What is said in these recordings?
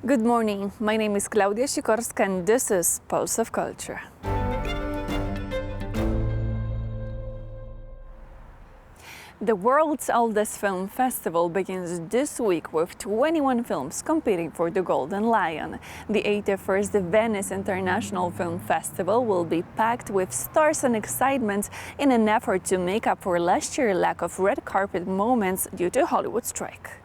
Good morning, my name is Klaudia Sikorska and this is Pulse of Culture. The world's oldest film festival begins this week with 21 films competing for the Golden Lion. The 81st Venice International Film Festival will be packed with stars and excitement in an effort to make up for last year's lack of red carpet moments due to Hollywood strike.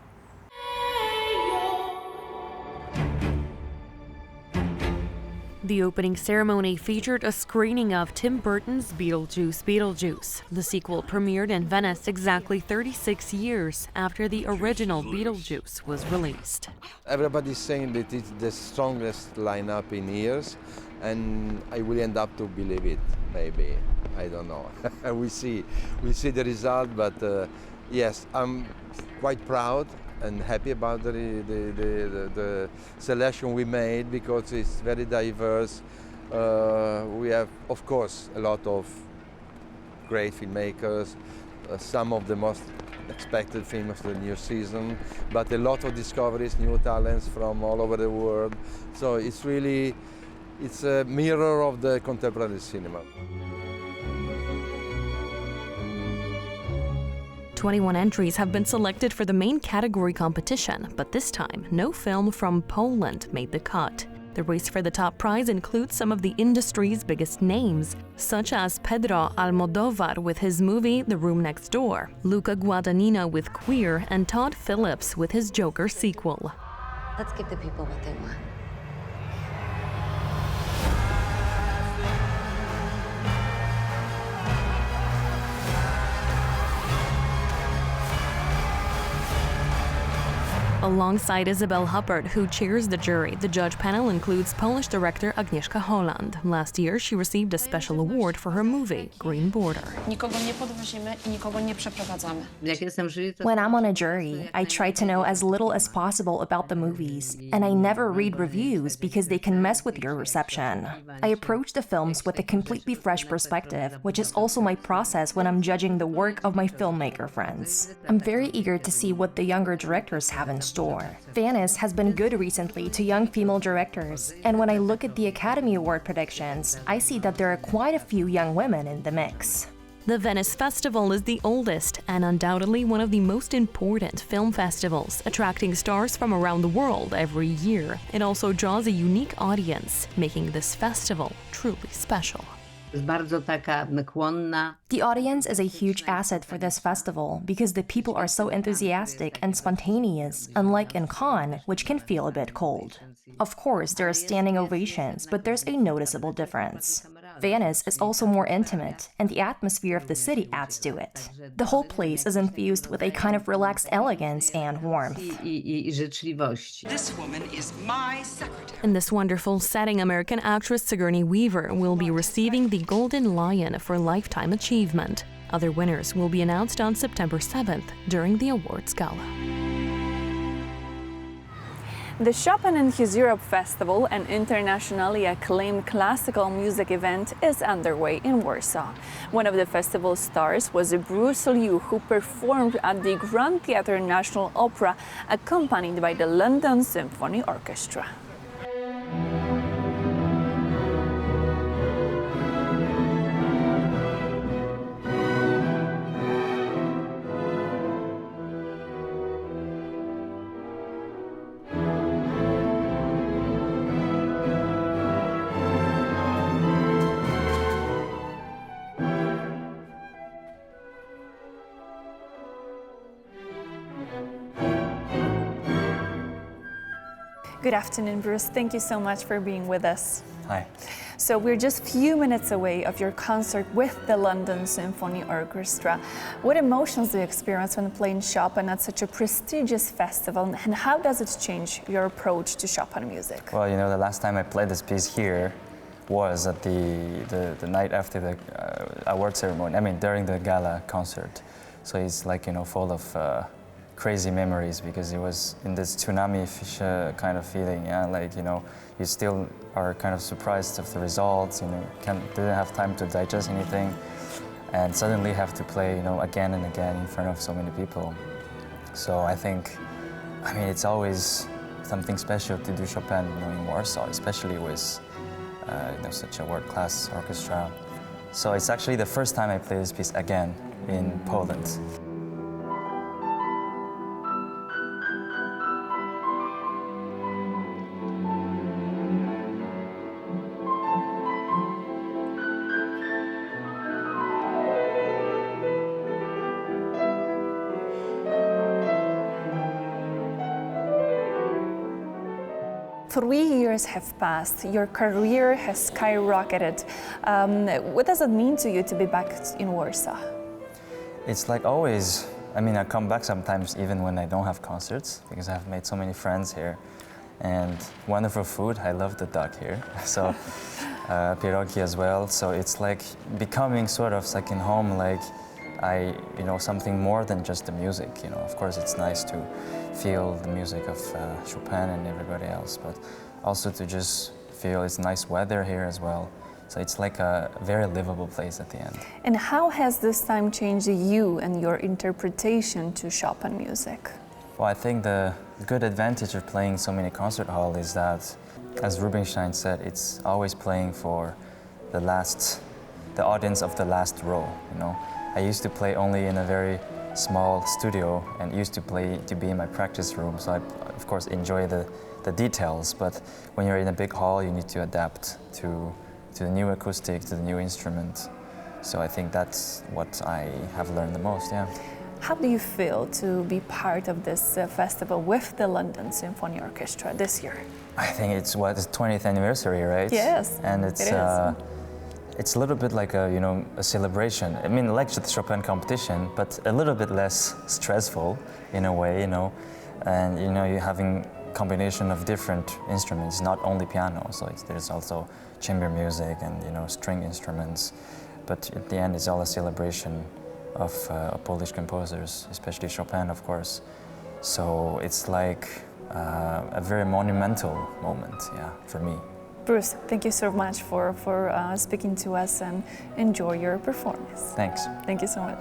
The opening ceremony featured a screening of Tim Burton's Beetlejuice. The sequel premiered in Venice exactly 36 years after the original Beetlejuice was released. Everybody's saying that it's the strongest lineup in years, and I will end up to believe it, maybe. I don't know. We see the result, but yes, I'm quite proud and happy about the selection we made because it's very diverse. We have, of course, a lot of great filmmakers, some of the most expected films of the new season, but a lot of discoveries, new talents from all over the world. So it's a mirror of the contemporary cinema. 21 entries have been selected for the main category competition, but this time, no film from Poland made the cut. The race for the top prize includes some of the industry's biggest names, such as Pedro Almodóvar with his movie The Room Next Door, Luca Guadagnino with Queer, and Todd Phillips with his Joker sequel. Let's give the people what they want. Alongside Isabel Huppert, who chairs the jury, the judge panel includes Polish director Agnieszka Holland. Last year, she received a special award for her movie, Green Border. When I'm on a jury, I try to know as little as possible about the movies, and I never read reviews because they can mess with your reception. I approach the films with a completely fresh perspective, which is also my process when I'm judging the work of my filmmaker friends. I'm very eager to see what the younger directors have in store. Venice has been good recently to young female directors, and when I look at the Academy Award predictions, I see that there are quite a few young women in the mix. The Venice Festival is the oldest and undoubtedly one of the most important film festivals, attracting stars from around the world every year. It also draws a unique audience, making this festival truly special. The audience is a huge asset for this festival because the people are so enthusiastic and spontaneous, unlike in Cannes, which can feel a bit cold. Of course, there are standing ovations, but there's a noticeable difference. Venice is also more intimate, and the atmosphere of the city adds to it. The whole place is infused with a kind of relaxed elegance and warmth. This woman is my secretary. In this wonderful setting, American actress Sigourney Weaver will be receiving the Golden Lion for Lifetime Achievement. Other winners will be announced on September 7th during the awards gala. The Chopin in His Europe Festival, an internationally acclaimed classical music event, is underway in Warsaw. One of the festival stars was Bruce Liu, who performed at the Grand Theatre National Opera, accompanied by the London Symphony Orchestra. Good afternoon, Bruce. Thank you so much for being with us. Hi. So we're just a few minutes away of your concert with the London Symphony Orchestra. What emotions do you experience when playing Chopin at such a prestigious festival, and how does it change your approach to Chopin music? Well, you know, the last time I played this piece here was at the night after the award ceremony, I mean, during the gala concert. So it's like, you know, full of crazy memories because it was in this tsunami-fish kind of feeling, yeah, like, you know, you still are kind of surprised of the results, you know, didn't have time to digest anything, and suddenly have to play, you know, again and again in front of so many people. So I think, I mean, it's always something special to do Chopin, in Warsaw, especially with such a world-class orchestra. So it's actually the first time I play this piece again in Poland. Three years have passed. Your career has skyrocketed. What does it mean to you to be back in Warsaw? It's like always. I mean, I come back sometimes even when I don't have concerts because I've made so many friends here. And wonderful food. I love the duck here. So pierogi as well. So it's like becoming sort of second home, like something more than just the music. Of course, it's nice to feel the music of Chopin and everybody else, but also to just feel it's nice weather here as well. So it's like a very livable place at the end. And how has this time changed you and your interpretation to Chopin music? Well, I think the good advantage of playing so many concert halls is that, as Rubinstein said, it's always playing for the audience of the last row. I used to play only in a very small studio and used to be in my practice room, so I of course enjoy the details, but when you're in a big hall you need to adapt to the new acoustic, to the new instrument. So I think that's what I have learned the most, yeah. How do you feel to be part of this festival with the London Symphony Orchestra this year? I think it's the 20th anniversary, right? Yes, and it's a little bit like a celebration. I mean, like the Chopin competition, but a little bit less stressful in a way, And you're having combination of different instruments, not only piano. So there's also chamber music and string instruments. But at the end, it's all a celebration of Polish composers, especially Chopin, of course. So it's like a very monumental moment, yeah, for me. Bruce, thank you so much for speaking to us, and enjoy your performance. Thanks. Thank you so much.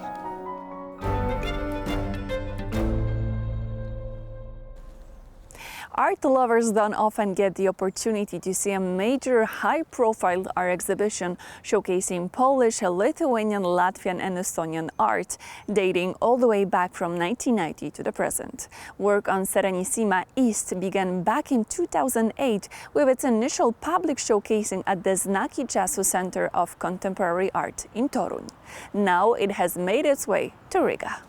Art lovers don't often get the opportunity to see a major high-profile art exhibition showcasing Polish, Lithuanian, Latvian and Estonian art, dating all the way back from 1990 to the present. Work on Serenissima East began back in 2008 with its initial public showcasing at the Znaki Czasu Center of Contemporary Art in Toruń. Now it has made its way to Riga.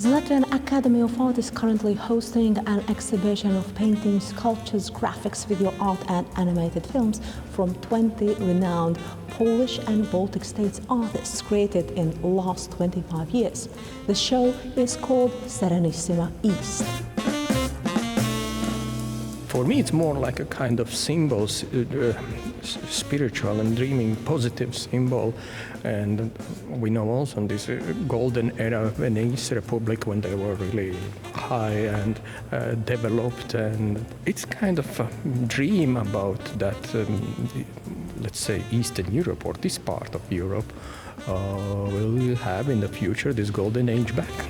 The Latvian Academy of Art is currently hosting an exhibition of paintings, sculptures, graphics, video art and animated films from 20 renowned Polish and Baltic states artists created in the last 25 years. The show is called Serenissima East. For me, it's more like a kind of symbol, spiritual and dreaming, positive symbol. And we know also this golden era of Venice Republic, when they were really high and developed. And it's kind of a dream about that, let's say, Eastern Europe, or this part of Europe, will have in the future this golden age back.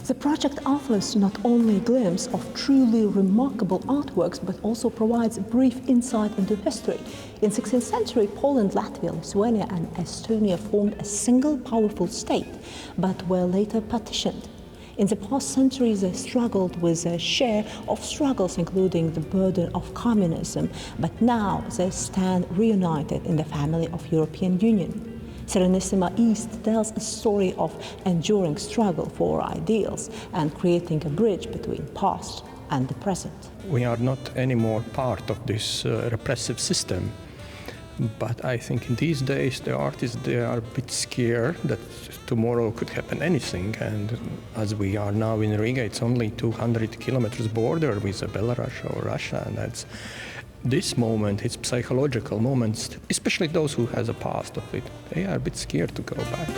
The project offers not only a glimpse of truly remarkable artworks, but also provides a brief insight into history. In 16th century, Poland, Latvia, Lithuania and Estonia formed a single powerful state, but were later partitioned. In the past centuries, they struggled with a share of struggles, including the burden of communism, but now they stand reunited in the family of European Union. Serenissima East tells a story of enduring struggle for ideals and creating a bridge between past and the present. We are not anymore part of this repressive system, but I think in these days the artists, they are a bit scared that tomorrow could happen anything, and as we are now in Riga, it's only 200 kilometers border with Belarus or Russia, and that's this moment, it's psychological moments, especially those who has a past of it. They are a bit scared to go back.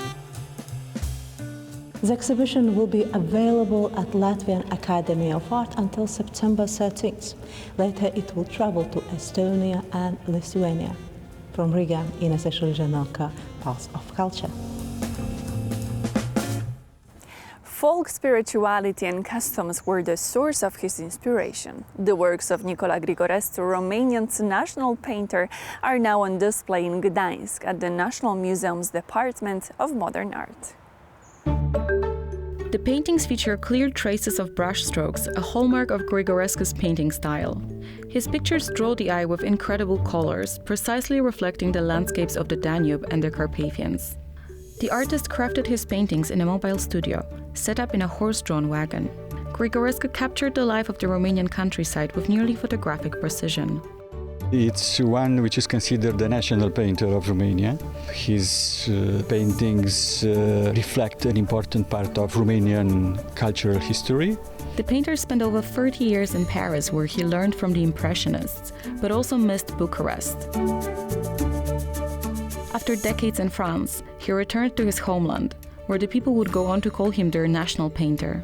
The exhibition will be available at Latvian Academy of Art until September 13th. Later it will travel to Estonia and Lithuania. from Riga, Ines Eszylżanowska, Pulse of Culture. Folk spirituality and customs were the source of his inspiration. The works of Nicolae Grigorescu, Romania's national painter, are now on display in Gdańsk at the National Museum's Department of Modern Art. The paintings feature clear traces of brushstrokes, a hallmark of Grigorescu's painting style. His pictures draw the eye with incredible colors, precisely reflecting the landscapes of the Danube and the Carpathians. The artist crafted his paintings in a mobile studio, set up in a horse-drawn wagon. Grigorescu captured the life of the Romanian countryside with nearly photographic precision. It's one which is considered the national painter of Romania. His paintings reflect an important part of Romanian cultural history. The painter spent over 30 years in Paris, where he learned from the Impressionists, but also missed Bucharest. After decades in France, he returned to his homeland, where the people would go on to call him their national painter.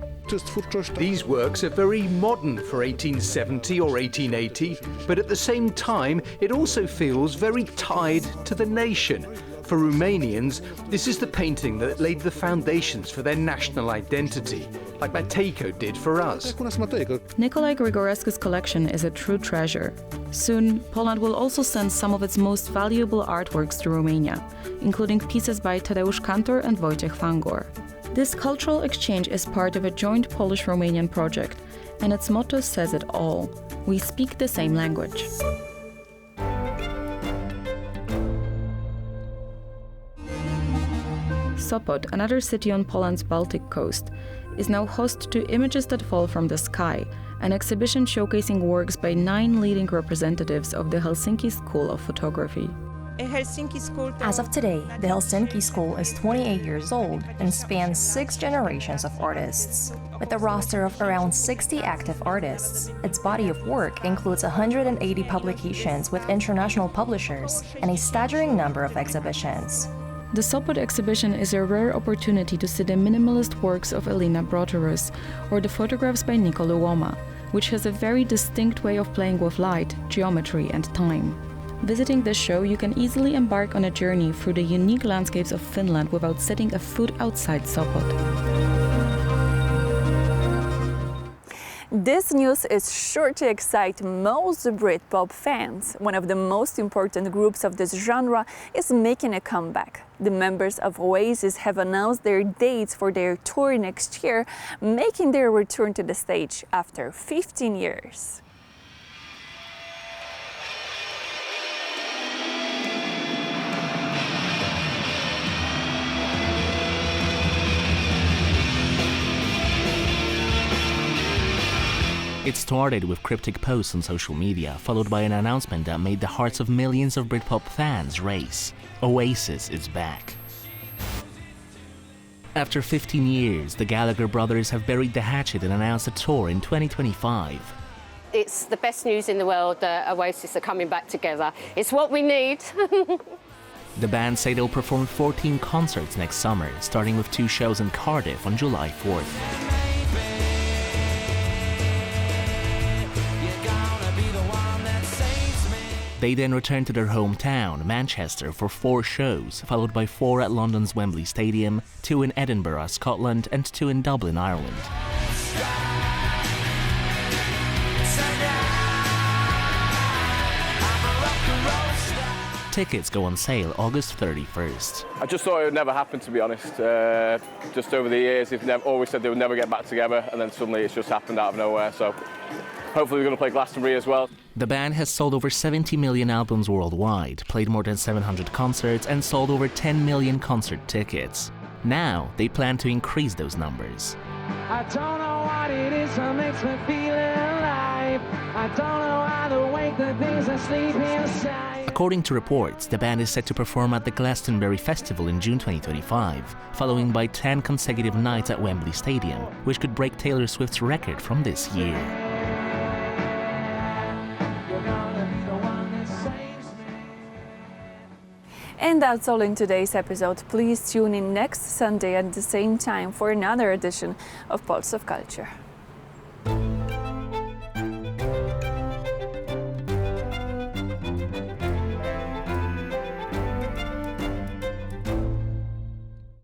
These works are very modern for 1870 or 1880, but at the same time, it also feels very tied to the nation. For Romanians, this is the painting that laid the foundations for their national identity, like Matejko did for us. Nicolae Grigorescu's collection is a true treasure. Soon, Poland will also send some of its most valuable artworks to Romania, including pieces by Tadeusz Kantor and Wojciech Fangor. This cultural exchange is part of a joint Polish-Romanian project, and its motto says it all: we speak the same language. Sopot, another city on Poland's Baltic coast, is now host to Images That Fall from the Sky, an exhibition showcasing works by 9 leading representatives of the Helsinki School of Photography. As of today, the Helsinki School is 28 years old and spans 6 generations of artists. With a roster of around 60 active artists, its body of work includes 180 publications with international publishers and a staggering number of exhibitions. The Sopot exhibition is a rare opportunity to see the minimalist works of Elina Broterus or the photographs by Niko Luoma, which has a very distinct way of playing with light, geometry, and time. Visiting this show, you can easily embark on a journey through the unique landscapes of Finland without setting a foot outside Sopot. This news is sure to excite most Britpop fans. One of the most important groups of this genre is making a comeback. The members of Oasis have announced their dates for their tour next year, making their return to the stage after 15 years. It started with cryptic posts on social media, followed by an announcement that made the hearts of millions of Britpop fans race. Oasis is back. After 15 years, the Gallagher brothers have buried the hatchet and announced a tour in 2025. It's the best news in the world that Oasis are coming back together. It's what we need. The band say they'll perform 14 concerts next summer, starting with 2 shows in Cardiff on July 4th. They then return to their hometown, Manchester, for 4 shows, followed by 4 at London's Wembley Stadium, 2 in Edinburgh, Scotland, and 2 in Dublin, Ireland. Tickets go on sale August 31st. I just thought it would never happen, to be honest. Just over the years, they've always said they would never get back together, and then suddenly it's just happened out of nowhere. So hopefully we're going to play Glastonbury as well. The band has sold over 70 million albums worldwide, played more than 700 concerts, and sold over 10 million concert tickets. Now, they plan to increase those numbers. I don't know what it is that makes me feel alive. I don't know how to wake the things that sleep inside. According to reports, the band is set to perform at the Glastonbury Festival in June 2025, following by 10 consecutive nights at Wembley Stadium, which could break Taylor Swift's record from this year. And that's all in today's episode. Please tune in next Sunday at the same time for another edition of Pulse of Culture.